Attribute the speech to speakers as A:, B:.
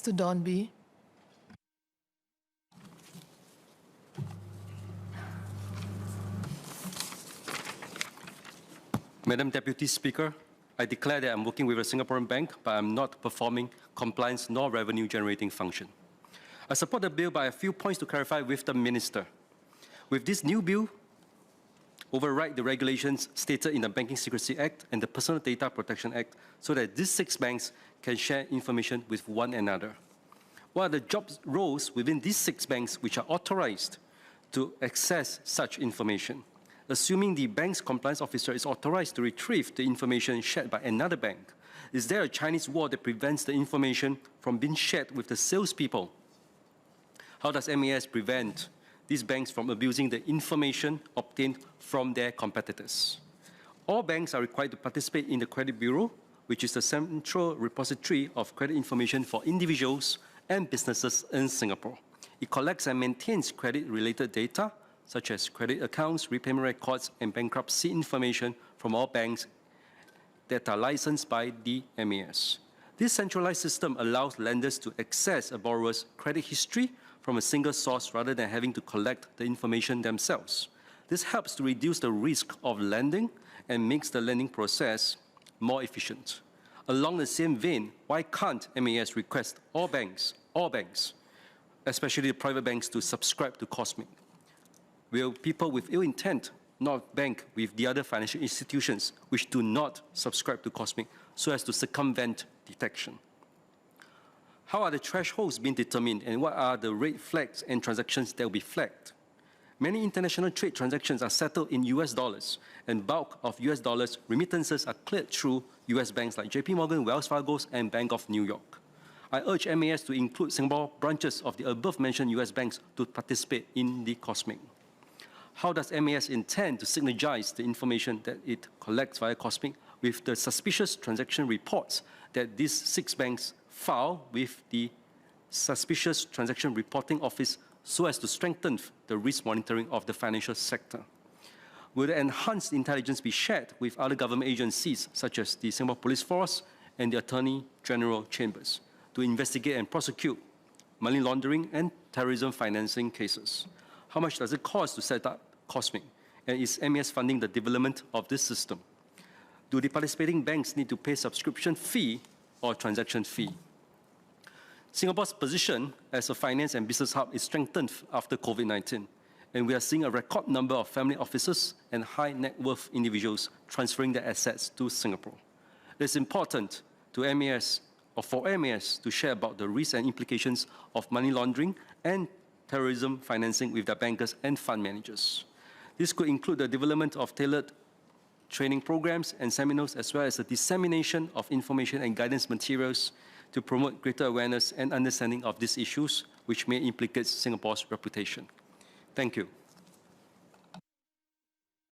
A: Mr. Dornby.
B: Madam Deputy Speaker, I declare that I'm working with a Singaporean bank, but I'm not performing compliance nor revenue-generating function. I support the bill by a few points to clarify with the Minister. With this new bill, override the regulations stated in the Banking Secrecy Act and the Personal Data Protection Act so that these 6 banks can share information with one another. What are the job roles within these 6 banks which are authorized to access such information? Assuming the bank's compliance officer is authorized to retrieve the information shared by another bank, is there a Chinese wall that prevents the information from being shared with the salespeople? How does MAS prevent these banks from abusing the information obtained from their competitors? All banks are required to participate in the Credit Bureau, which is the central repository of credit information for individuals and businesses in Singapore. It collects and maintains credit-related data, such as credit accounts, repayment records, and bankruptcy information from all banks that are licensed by the MAS. This centralized system allows lenders to access a borrower's credit history from a single source rather than having to collect the information themselves. This helps to reduce the risk of lending and makes the lending process more efficient. Along the same vein, why can't MAS request all banks, especially the private banks, to subscribe to Cosmic? Will people with ill intent not bank with the other financial institutions which do not subscribe to Cosmic so as to circumvent detection? How are the thresholds being determined, and what are the red flags and transactions that will be flagged? Many international trade transactions are settled in US dollars, and bulk of US dollars remittances are cleared through US banks like JP Morgan, Wells Fargo, and Bank of New York. I urge MAS to include Singapore branches of the above-mentioned US banks to participate in the Cosmic. How does MAS intend to synergize the information that it collects via Cosmic with the suspicious transaction reports that these 6 banks file with the Suspicious Transaction Reporting Office so as to strengthen the risk monitoring of the financial sector? Will the enhanced intelligence be shared with other government agencies such as the Singapore Police Force and the Attorney General Chambers to investigate and prosecute money laundering and terrorism financing cases? How much does it cost to set up Cosmic? And is MAS funding the development of this system? Do the participating banks need to pay subscription fee or transaction fee? Singapore's position as a finance and business hub is strengthened after COVID-19, and we are seeing a record number of family offices and high net worth individuals transferring their assets to Singapore. It is important to MAS, or for MAS, to share about the risks and implications of money laundering and terrorism financing with their bankers and fund managers. This could include the development of tailored training programs and seminars, as well as the dissemination of information and guidance materials to promote greater awareness and understanding of these issues, which may implicate Singapore's reputation. Thank you.